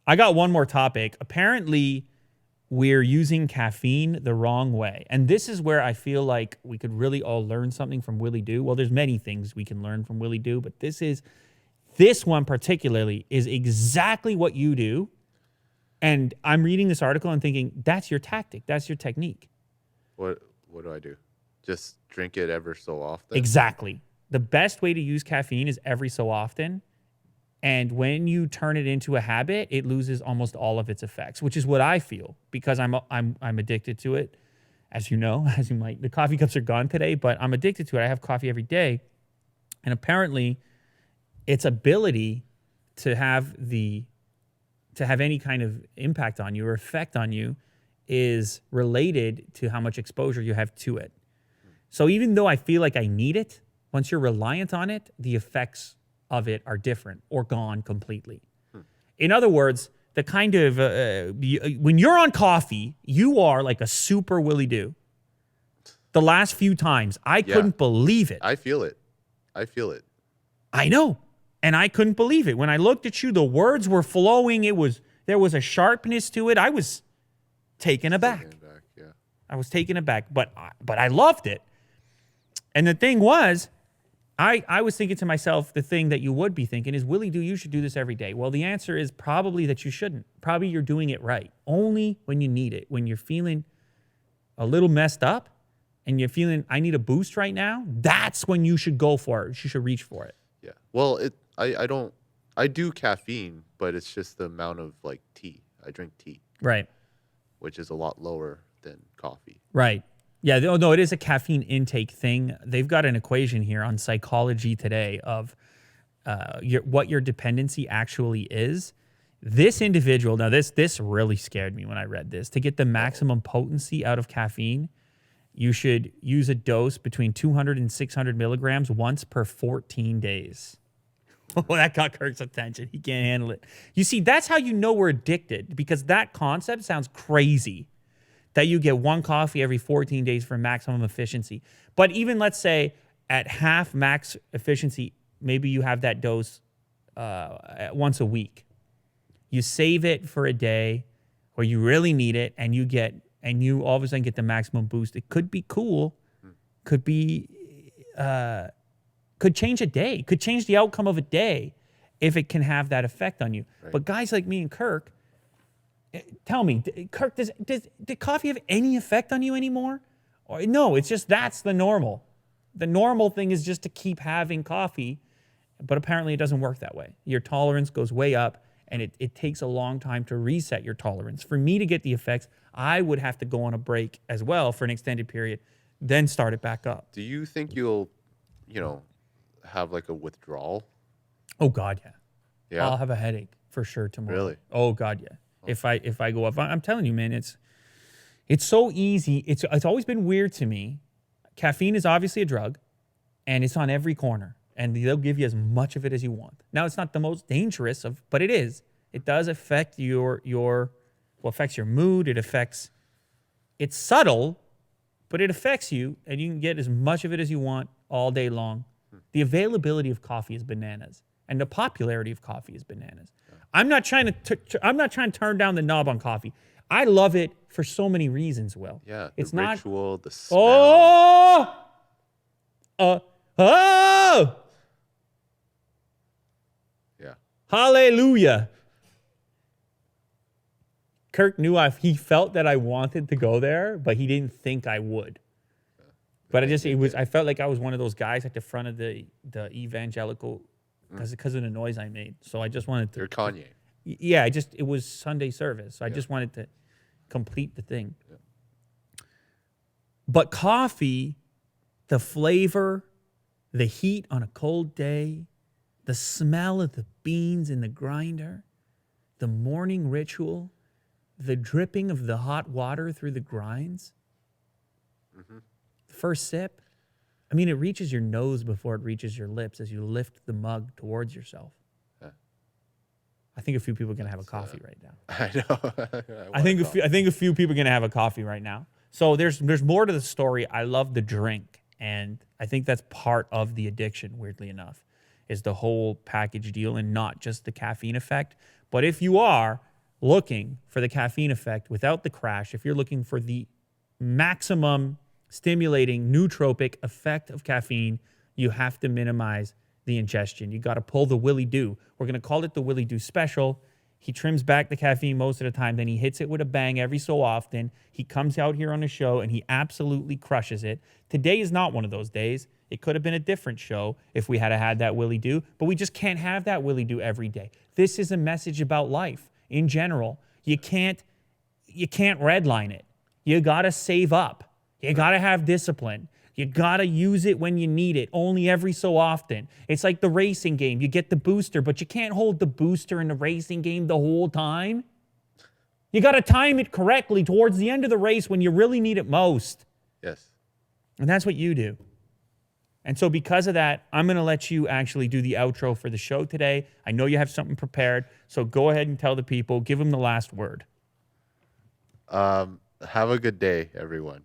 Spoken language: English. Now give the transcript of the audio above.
I got one more topic. Apparently, we're using caffeine the wrong way. And this is where I feel like we could really all learn something from Willie Doo. Well, there's many things we can learn from Willie Doo, but this one particularly is exactly what you do. And I'm reading this article and thinking, that's your tactic. That's your technique. What do I do? Just drink it ever so often? Exactly. The best way to use caffeine is every so often. And when you turn it into a habit, it loses almost all of its effects, which is what I feel because I'm addicted to it. As you know, as you might, the coffee cups are gone today, but I'm addicted to it. I have coffee every day. And apparently its ability to have any kind of impact on you or effect on you is related to how much exposure you have to it. So even though I feel like I need it, once you're reliant on it, the effects of it are different or gone completely. In other words, the kind of, when you're on coffee, you are like a super Willie Doo. The last few times, I couldn't believe it. I feel it. I know. And I couldn't believe it. When I looked at you, the words were flowing. There was a sharpness to it. I was taken aback. I was taken aback, but I loved it. And the thing was, I was thinking to myself, the thing that you would be thinking is, Willie Doo, you should do this every day. Well, the answer is probably that you shouldn't. Probably you're doing it right. Only when you need it. When you're feeling a little messed up and you're feeling, I need a boost right now, that's when you should go for it. You should reach for it. Yeah. Well, I do caffeine, but it's just the amount of like tea. I drink tea. Right. Which is a lot lower than coffee. Right. Yeah, no, it is a caffeine intake thing. They've got an equation here on Psychology Today of what your dependency actually is. This individual, now this really scared me when I read this. To get the maximum potency out of caffeine, you should use a dose between 200 and 600 milligrams once per 14 days. Oh, that got Kirk's attention. He can't handle it. You see, that's how you know we're addicted, because that concept sounds crazy. That you get one coffee every 14 days for maximum efficiency. But even let's say at half max efficiency, maybe you have that dose once a week. You save it for a day where you really need it, and you all of a sudden get the maximum boost. It could be cool, could change a day, could change the outcome of a day if it can have that effect on you. Right. But guys like me and Kirk, tell me, Kirk, did coffee have any effect on you anymore? Or, no, it's just that's the normal. The normal thing is just to keep having coffee, but apparently it doesn't work that way. Your tolerance goes way up, and it takes a long time to reset your tolerance. For me to get the effects, I would have to go on a break as well for an extended period, then start it back up. Do you think you'll, have like a withdrawal? Oh, God, yeah. Yeah? I'll have a headache for sure tomorrow. Really? Oh, God, yeah. If I go up, I'm telling you, man, it's so easy. It's always been weird to me. Caffeine is obviously a drug, and it's on every corner, and they'll give you as much of it as you want. Now, it's not the most dangerous but it is. It does affect affects your mood. It's subtle, but it affects you, and you can get as much of it as you want all day long. The availability of coffee is bananas, and the popularity of coffee is bananas. I'm not trying to turn down the knob on coffee. I love it for so many reasons, Will. Yeah, it's the not ritual, the smell. Yeah. Hallelujah. Kirk knew he felt that I wanted to go there, but he didn't think I would. But I felt like I was one of those guys at the front of the evangelical, because of the noise I made. So I just wanted to. You're Kanye. Yeah, it was Sunday service. So I just wanted to complete the thing. Yeah. But coffee, the flavor, the heat on a cold day, the smell of the beans in the grinder, the morning ritual, the dripping of the hot water through the grinds, the first sip. I mean, it reaches your nose before it reaches your lips as you lift the mug towards yourself. Yeah. I think a few people are going to have a coffee right now. I know. I think a few people are going to have a coffee right now. So there's more to the story. I love the drink, and I think that's part of the addiction, weirdly enough, is the whole package deal and not just the caffeine effect. But if you are, looking for the caffeine effect without the crash, if you're looking for the maximum stimulating nootropic effect of caffeine, you have to minimize the ingestion. You got to pull the Willy Do. We're going to call it the Willy Do special. He trims back the caffeine most of the time, then he hits it with a bang every so often. He comes out here on the show and he absolutely crushes it. Today is not one of those days. It could have been a different show if we had that Willy Do, but we just can't have that Willy Do every day. This is a message about life in general. You can't redline it. You got to save up. You got to have discipline. You got to use it when you need it, only every so often. It's like the racing game. You get the booster, but you can't hold the booster in the racing game the whole time. You got to time it correctly towards the end of the race when you really need it most. Yes. And that's what you do. And so because of that, I'm going to let you actually do the outro for the show today. I know you have something prepared, so go ahead and tell the people, give them the last word. Have a good day, everyone.